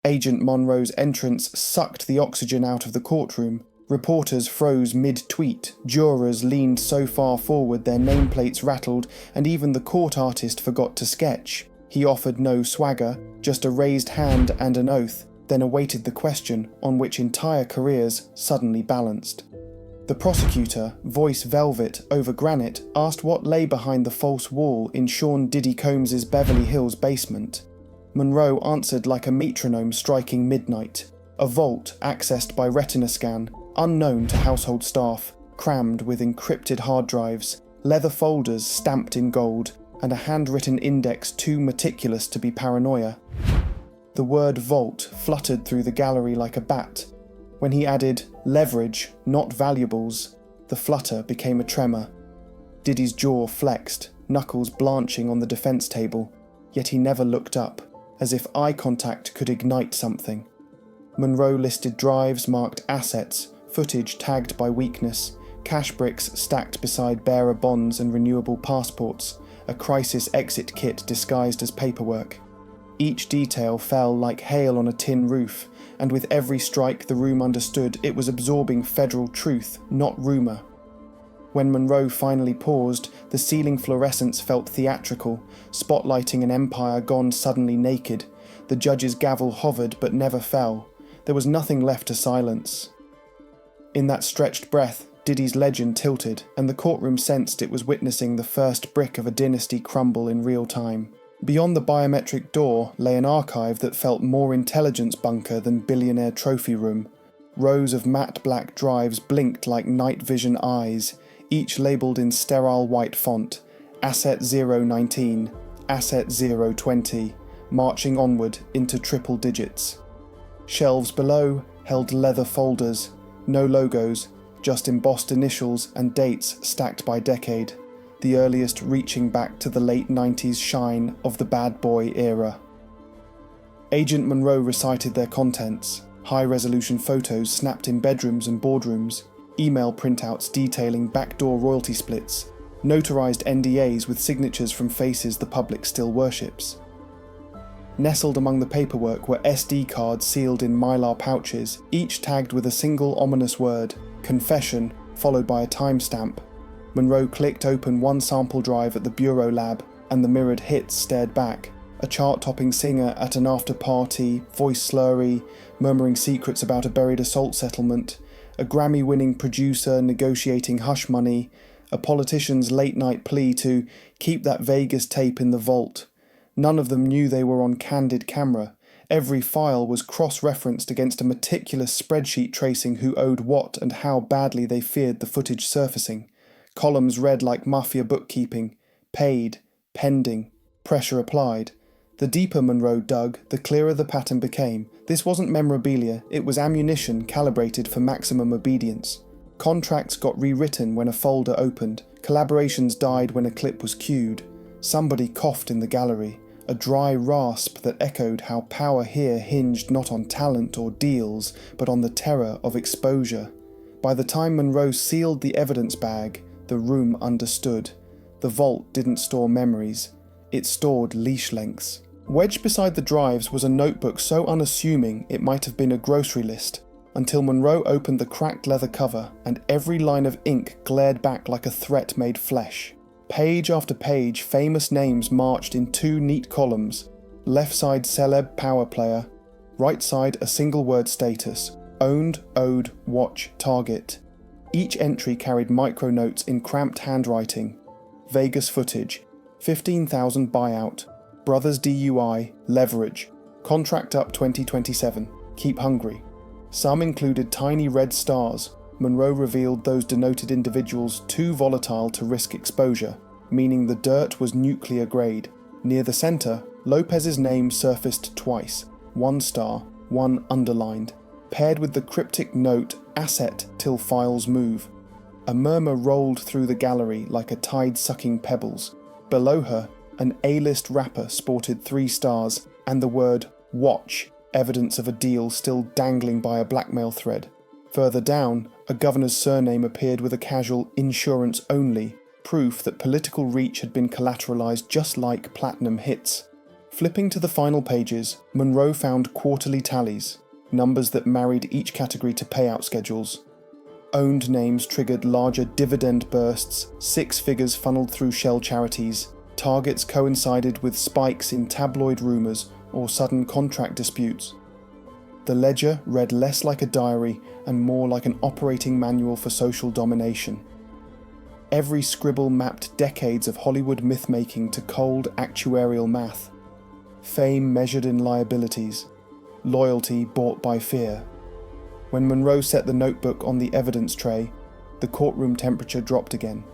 Agent Monroe's entrance sucked the oxygen out of the courtroom. Reporters froze mid-tweet, jurors leaned so far forward their nameplates rattled, and even the court artist forgot to sketch. He offered no swagger, just a raised hand and an oath, then awaited the question on which entire careers suddenly balanced. The prosecutor, voice velvet over granite, asked what lay behind the false wall in Sean Diddy Combs's Beverly Hills basement. Monroe answered like a metronome striking midnight. A vault accessed by retina scan, unknown to household staff, crammed with encrypted hard drives, leather folders stamped in gold, and a handwritten index too meticulous to be paranoia. The word vault fluttered through the gallery like a bat. When he added leverage, not valuables, the flutter became a tremor. Diddy's jaw flexed, knuckles blanching on the defense table, yet he never looked up, as if eye contact could ignite something. Monroe listed drives marked assets, footage tagged by weakness, cash bricks stacked beside bearer bonds and renewable passports, a crisis exit kit disguised as paperwork. Each detail fell like hail on a tin roof, and with every strike the room understood it was absorbing federal truth, not rumour. When Monroe finally paused, the ceiling fluorescence felt theatrical, spotlighting an empire gone suddenly naked. The judge's gavel hovered but never fell. There was nothing left to silence. In that stretched breath, Diddy's legend tilted, and the courtroom sensed it was witnessing the first brick of a dynasty crumble in real time. Beyond the biometric door lay an archive that felt more intelligence bunker than billionaire trophy room. Rows of matte black drives blinked like night vision eyes, each labelled in sterile white font, Asset 019, Asset 020, marching onward into triple digits. Shelves below held leather folders, no logos, just embossed initials and dates stacked by decade, the earliest reaching back to the late 90s shine of the bad boy era. Agent Monroe recited their contents, high-resolution photos snapped in bedrooms and boardrooms, email printouts detailing backdoor royalty splits, notarized NDAs with signatures from faces the public still worships. Nestled among the paperwork were SD cards sealed in mylar pouches, each tagged with a single ominous word, confession, followed by a timestamp. Monroe clicked open one sample drive at the bureau lab, and the mirrored hits stared back. A chart-topping singer at an after-party, voice slurry, murmuring secrets about a buried assault settlement, a Grammy-winning producer negotiating hush money, a politician's late-night plea to keep that Vegas tape in the vault. None of them knew they were on candid camera. Every file was cross-referenced against a meticulous spreadsheet tracing who owed what and how badly they feared the footage surfacing. Columns read like mafia bookkeeping: paid, pending, pressure applied. The deeper Monroe dug, the clearer the pattern became. This wasn't memorabilia, it was ammunition calibrated for maximum obedience. Contracts got rewritten when a folder opened, collaborations died when a clip was cued. Somebody coughed in the gallery, a dry rasp that echoed how power here hinged not on talent or deals, but on the terror of exposure. By the time Monroe sealed the evidence bag, the room understood. The vault didn't store memories, it stored leash lengths. Wedged beside the drives was a notebook so unassuming it might have been a grocery list, until Monroe opened the cracked leather cover and every line of ink glared back like a threat made flesh. Page after page, famous names marched in two neat columns. Left side celeb power player, right side a single word status, owned, owed, watch, target. Each entry carried micronotes in cramped handwriting. Vegas footage, 15,000 buyout, brothers DUI, leverage, contract up 2027, keep hungry. Some included tiny red stars. Monroe revealed those denoted individuals too volatile to risk exposure, meaning the dirt was nuclear grade. Near the centre, Lopez's name surfaced twice, 1 star, 1 underlined, paired with the cryptic note asset till files move. A murmur rolled through the gallery like a tide sucking pebbles. Below her, an A-list rapper sported 3 stars and the word watch, evidence of a deal still dangling by a blackmail thread. Further down, a governor's surname appeared with a casual insurance only, proof that political reach had been collateralized just like platinum hits. Flipping to the final pages, Monroe found quarterly tallies, numbers that married each category to payout schedules. Owned names triggered larger dividend bursts, 6 figures funneled through shell charities, targets coincided with spikes in tabloid rumours or sudden contract disputes. The ledger read less like a diary and more like an operating manual for social domination. Every scribble mapped decades of Hollywood myth-making to cold actuarial math. Fame measured in liabilities. Loyalty bought by fear. When Monroe set the notebook on the evidence tray, the courtroom temperature dropped again.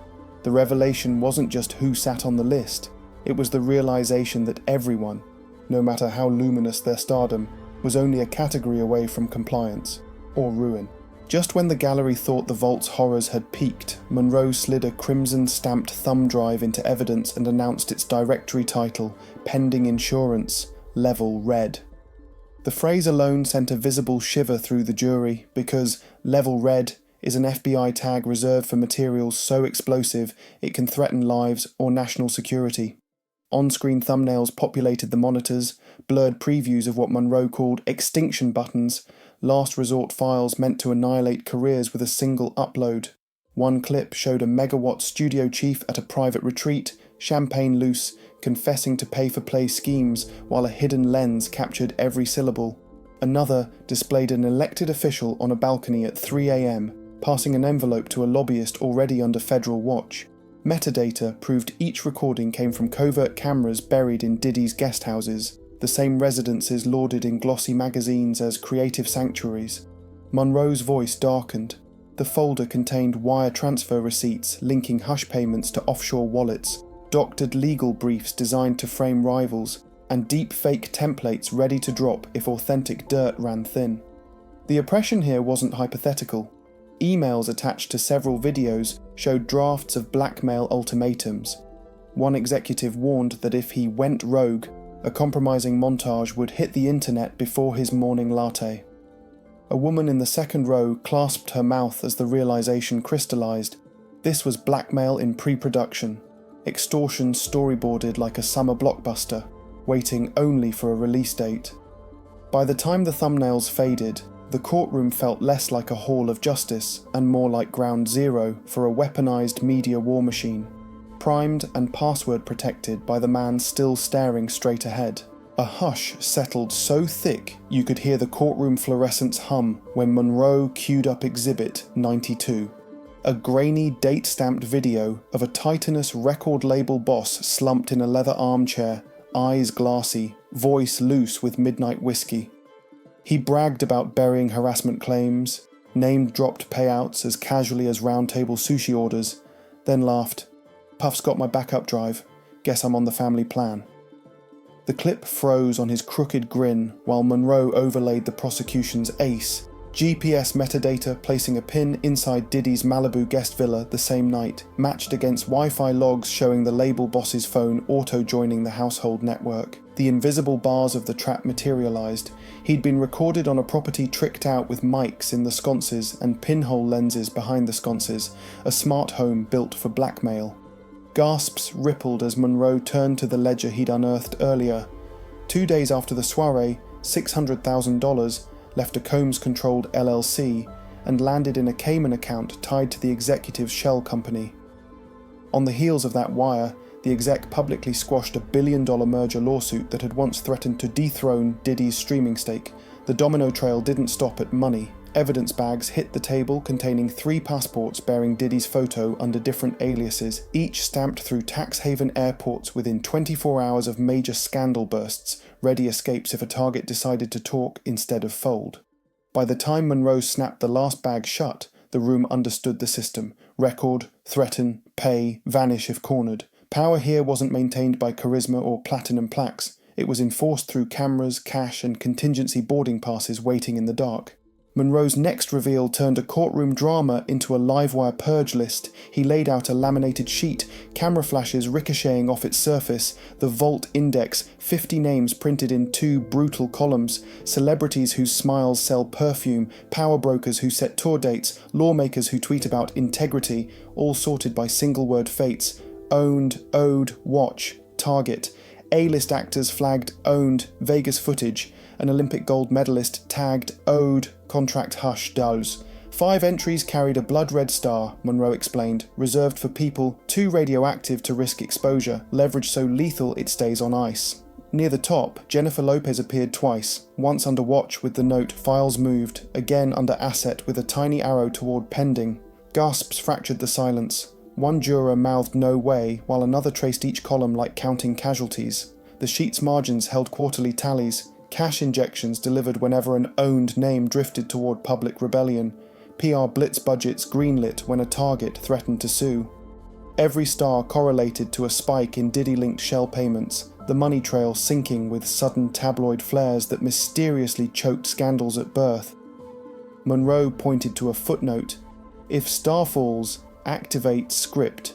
The revelation wasn't just who sat on the list, it was the realization that everyone, no matter how luminous their stardom, was only a category away from compliance, or ruin. Just when the gallery thought the vault's horrors had peaked, Monroe slid a crimson-stamped thumb drive into evidence and announced its directory title, Pending Insurance, Level Red. The phrase alone sent a visible shiver through the jury because Level Red is an FBI tag reserved for materials so explosive it can threaten lives or national security. On-screen thumbnails populated the monitors, blurred previews of what Monroe called extinction buttons, last resort files meant to annihilate careers with a single upload. One clip showed a megawatt studio chief at a private retreat, champagne loose, confessing to pay-for-play schemes while a hidden lens captured every syllable. Another displayed an elected official on a balcony at 3 a.m, passing an envelope to a lobbyist already under federal watch. Metadata proved each recording came from covert cameras buried in Diddy's guest houses, the same residences lauded in glossy magazines as creative sanctuaries. Monroe's voice darkened. The folder contained wire transfer receipts linking hush payments to offshore wallets, doctored legal briefs designed to frame rivals, and deep fake templates ready to drop if authentic dirt ran thin. The oppression here wasn't hypothetical. Emails attached to several videos showed drafts of blackmail ultimatums. One executive warned that if he went rogue, a compromising montage would hit the internet before his morning latte. A woman in the second row clasped her mouth as the realization crystallized. This was blackmail in pre-production. Extortion storyboarded like a summer blockbuster, waiting only for a release date. By the time the thumbnails faded, the courtroom felt less like a hall of justice and more like ground zero for a weaponized media war machine, primed and password protected by the man still staring straight ahead. A hush settled so thick you could hear the courtroom fluorescents hum when Monroe queued up Exhibit 92. A grainy, date-stamped video of a titanous record label boss slumped in a leather armchair, eyes glassy, voice loose with midnight whiskey. He bragged about burying harassment claims, name-dropped payouts as casually as round-table sushi orders, then laughed. Puff's got my backup drive. Guess I'm on the family plan. The clip froze on his crooked grin while Monroe overlaid the prosecution's ace, GPS metadata placing a pin inside Diddy's Malibu guest villa the same night, matched against Wi-Fi logs showing the label boss's phone auto-joining the household network. The invisible bars of the trap materialized. He'd been recorded on a property tricked out with mics in the sconces and pinhole lenses behind the sconces, a smart home built for blackmail. Gasps rippled as Monroe turned to the ledger he'd unearthed earlier. 2 days after the soiree, $600,000 left a Combs-controlled LLC and landed in a Cayman account tied to the executive's shell company. On the heels of that wire, the exec publicly squashed a billion-dollar merger lawsuit that had once threatened to dethrone Diddy's streaming stake. The domino trail didn't stop at money. Evidence bags hit the table containing 3 passports bearing Diddy's photo under different aliases, each stamped through tax haven airports within 24 hours of major scandal bursts, ready escapes if a target decided to talk instead of fold. By the time Monroe snapped the last bag shut, the room understood the system. Record, threaten, pay, vanish if cornered. Power here wasn't maintained by charisma or platinum plaques. It was enforced through cameras, cash, and contingency boarding passes waiting in the dark. Monroe's next reveal turned a courtroom drama into a livewire purge list. He laid out a laminated sheet, camera flashes ricocheting off its surface, the vault index, 50 names printed in 2 brutal columns, celebrities whose smiles sell perfume, power brokers who set tour dates, lawmakers who tweet about integrity, all sorted by single-word fates: owned, owed, watch, target. A-list actors flagged owned Vegas footage, an Olympic gold medalist tagged owed contract hush does. 5 entries carried a blood-red star, Monroe explained, reserved for people too radioactive to risk exposure, leverage so lethal it stays on ice. Near the top, Jennifer Lopez appeared twice, once under watch with the note "Files moved," again under asset with a tiny arrow toward pending. Gasps fractured the silence. One juror mouthed "no way," while another traced each column like counting casualties. The sheet's margins held quarterly tallies, cash injections delivered whenever an owned name drifted toward public rebellion, PR blitz budgets greenlit when a target threatened to sue. Every star correlated to a spike in Diddy-linked shell payments, the money trail sinking with sudden tabloid flares that mysteriously choked scandals at birth. Monroe pointed to a footnote. "If star falls, activate script."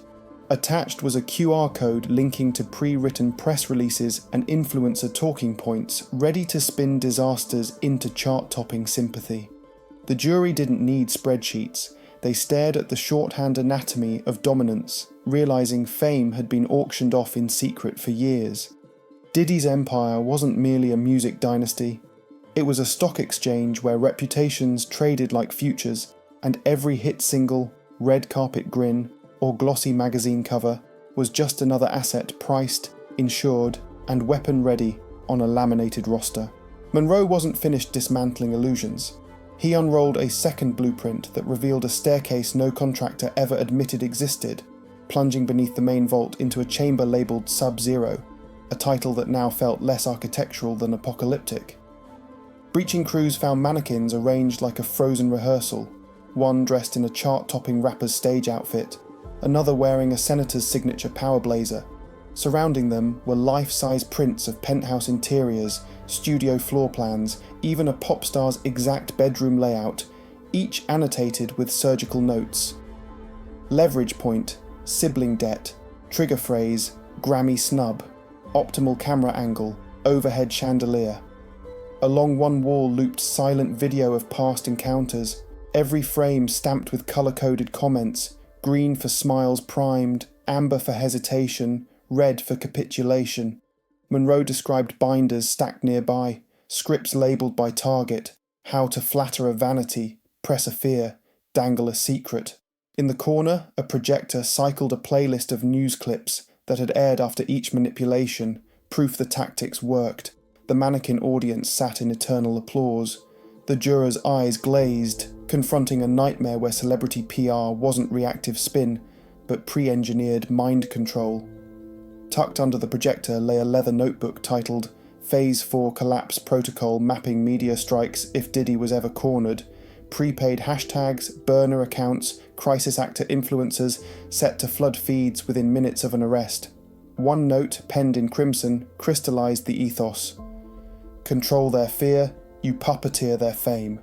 Attached was a QR code linking to pre-written press releases and influencer talking points, ready to spin disasters into chart-topping sympathy. The jury didn't need spreadsheets. They stared at the shorthand anatomy of dominance, realizing fame had been auctioned off in secret for years. Diddy's empire wasn't merely a music dynasty. It was a stock exchange where reputations traded like futures, and every hit single, red carpet grin, or glossy magazine cover was just another asset priced, insured, and weapon-ready on a laminated roster. Monroe wasn't finished dismantling illusions. He unrolled a second blueprint that revealed a staircase no contractor ever admitted existed, plunging beneath the main vault into a chamber labelled Sub-Zero, a title that now felt less architectural than apocalyptic. Breaching crews found mannequins arranged like a frozen rehearsal, one dressed in a chart-topping rapper's stage outfit, another wearing a senator's signature power blazer. Surrounding them were life-size prints of penthouse interiors, studio floor plans, even a pop star's exact bedroom layout, each annotated with surgical notes. Leverage point, sibling debt, trigger phrase, Grammy snub, optimal camera angle, overhead chandelier. Along one wall looped silent video of past encounters, every frame stamped with colour-coded comments, green for smiles primed, amber for hesitation, red for capitulation. Monroe described binders stacked nearby, scripts labelled by target, how to flatter a vanity, press a fear, dangle a secret. In the corner, a projector cycled a playlist of news clips that had aired after each manipulation, proof the tactics worked. The mannequin audience sat in eternal applause. The jurors' eyes glazed, confronting a nightmare where celebrity PR wasn't reactive spin, but pre-engineered mind control. Tucked under the projector lay a leather notebook titled Phase 4 Collapse Protocol Mapping Media Strikes If Diddy Was Ever Cornered, prepaid hashtags, burner accounts, crisis actor influencers set to flood feeds within minutes of an arrest. One note, penned in crimson, crystallized the ethos. Control their fear, you puppeteer their fame.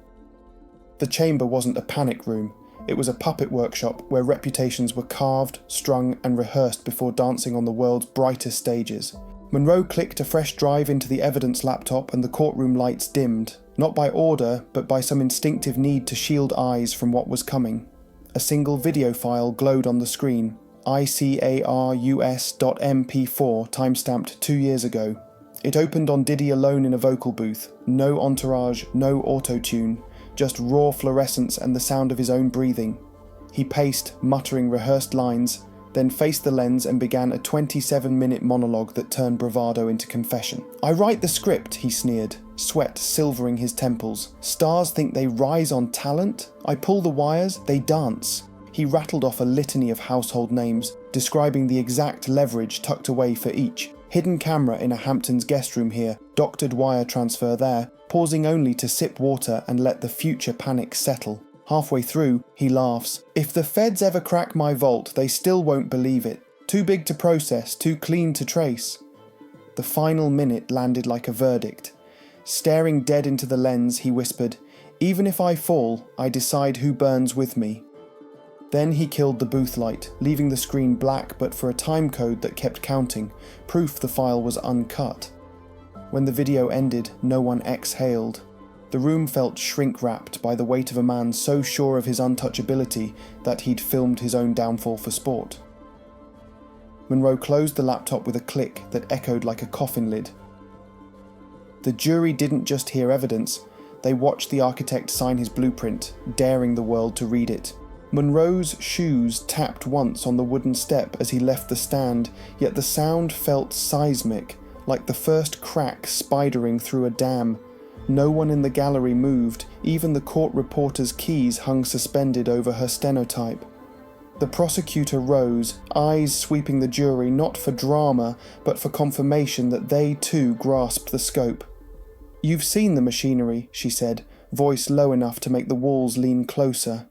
The chamber wasn't a panic room. It was a puppet workshop where reputations were carved, strung, and rehearsed before dancing on the world's brightest stages. Monroe clicked a fresh drive into the evidence laptop and the courtroom lights dimmed, not by order, but by some instinctive need to shield eyes from what was coming. A single video file glowed on the screen, ICARUS.MP4, timestamped 2 years ago. It opened on Diddy alone in a vocal booth, no entourage, no auto-tune, just raw fluorescence and the sound of his own breathing. He paced, muttering rehearsed lines, then faced the lens and began a 27-minute monologue that turned bravado into confession. "I write the script," he sneered, sweat silvering his temples. "Stars think they rise on talent? I pull the wires, they dance." He rattled off a litany of household names, describing the exact leverage tucked away for each. Hidden camera in a Hamptons guest room here, doctored wire transfer there, pausing only to sip water and let the future panic settle. Halfway through, he laughs. "If the feds ever crack my vault, they still won't believe it. Too big to process, too clean to trace." The final minute landed like a verdict. Staring dead into the lens, he whispered, "Even if I fall, I decide who burns with me." Then he killed the booth light, leaving the screen black but for a time code that kept counting, proof the file was uncut. When the video ended, no one exhaled. The room felt shrink-wrapped by the weight of a man so sure of his untouchability that he'd filmed his own downfall for sport. Monroe closed the laptop with a click that echoed like a coffin lid. The jury didn't just hear evidence, they watched the architect sign his blueprint, daring the world to read it. Monroe's shoes tapped once on the wooden step as he left the stand, yet the sound felt seismic, like the first crack spidering through a dam. No one in the gallery moved, even the court reporter's keys hung suspended over her stenotype. The prosecutor rose, eyes sweeping the jury not for drama, but for confirmation that they too grasped the scope. "You've seen the machinery," she said, voice low enough to make the walls lean closer.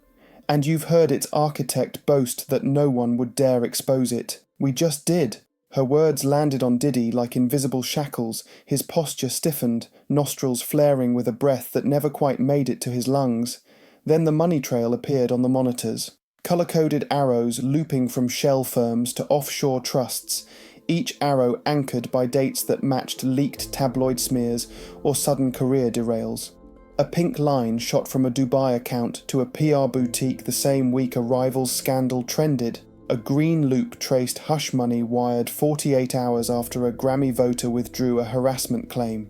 "And you've heard its architect boast that no one would dare expose it. We just did." Her words landed on Diddy like invisible shackles, his posture stiffened, nostrils flaring with a breath that never quite made it to his lungs. Then the money trail appeared on the monitors. Colour-coded arrows looping from shell firms to offshore trusts, each arrow anchored by dates that matched leaked tabloid smears or sudden career derails. A pink line shot from a Dubai account to a PR boutique the same week a rival's scandal trended. A green loop traced hush money wired 48 hours after a Grammy voter withdrew a harassment claim.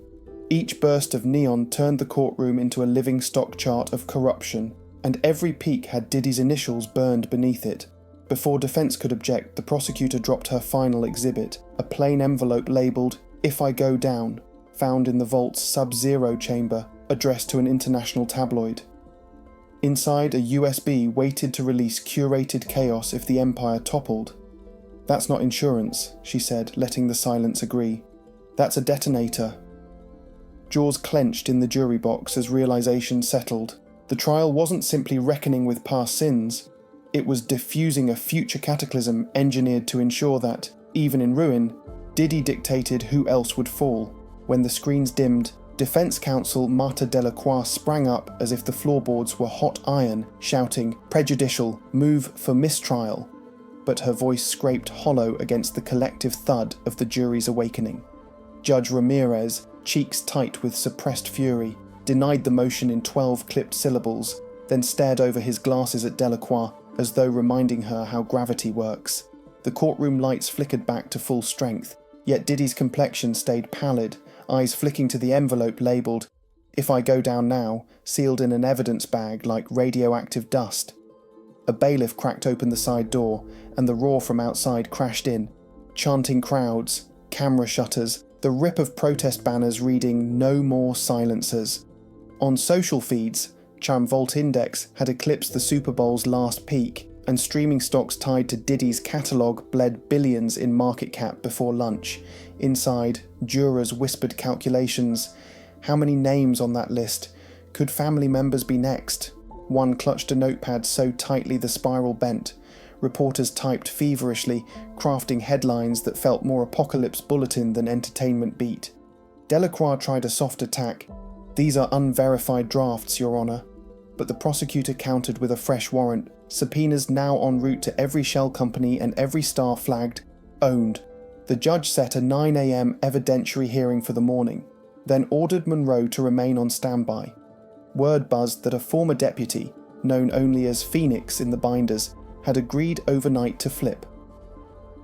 Each burst of neon turned the courtroom into a living stock chart of corruption, and every peak had Diddy's initials burned beneath it. Before defense could object, the prosecutor dropped her final exhibit, a plain envelope labelled, "If I Go Down," found in the vault's sub-zero chamber, addressed to an international tabloid. Inside, a USB waited to release curated chaos if the empire toppled. "That's not insurance," she said, letting the silence agree. "That's a detonator." Jaws clenched in the jury box as realization settled. The trial wasn't simply reckoning with past sins. It was diffusing a future cataclysm engineered to ensure that, even in ruin, Diddy dictated who else would fall. When the screens dimmed, defense counsel Marta Delacroix sprang up as if the floorboards were hot iron, shouting, "Prejudicial, move for mistrial." But her voice scraped hollow against the collective thud of the jury's awakening. Judge Ramirez, cheeks tight with suppressed fury, denied the motion in 12 clipped syllables, then stared over his glasses at Delacroix as though reminding her how gravity works. The courtroom lights flickered back to full strength, yet Diddy's complexion stayed pallid, eyes flicking to the envelope labelled, "If I Go Down Now," sealed in an evidence bag like radioactive dust. A bailiff cracked open the side door, and the roar from outside crashed in. Chanting crowds, camera shutters, the rip of protest banners reading "No More Silencers." On social feeds, Vault Index had eclipsed the Super Bowl's last peak, and streaming stocks tied to Diddy's catalogue bled billions in market cap before lunch. Inside, jurors whispered calculations. How many names on that list? Could family members be next? One clutched a notepad so tightly the spiral bent. Reporters typed feverishly, crafting headlines that felt more apocalypse bulletin than entertainment beat. Delacroix tried a soft attack. "These are unverified drafts, Your Honour." But the prosecutor countered with a fresh warrant, subpoenas now en route to every shell company and every star flagged, "Owned." The judge set a 9 a.m. evidentiary hearing for the morning, then ordered Monroe to remain on standby. Word buzzed that a former deputy, known only as Phoenix in the binders, had agreed overnight to flip.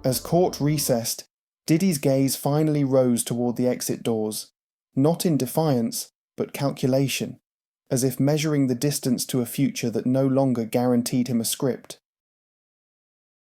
As court recessed, Diddy's gaze finally rose toward the exit doors, not in defiance, but calculation, as if measuring the distance to a future that no longer guaranteed him a script.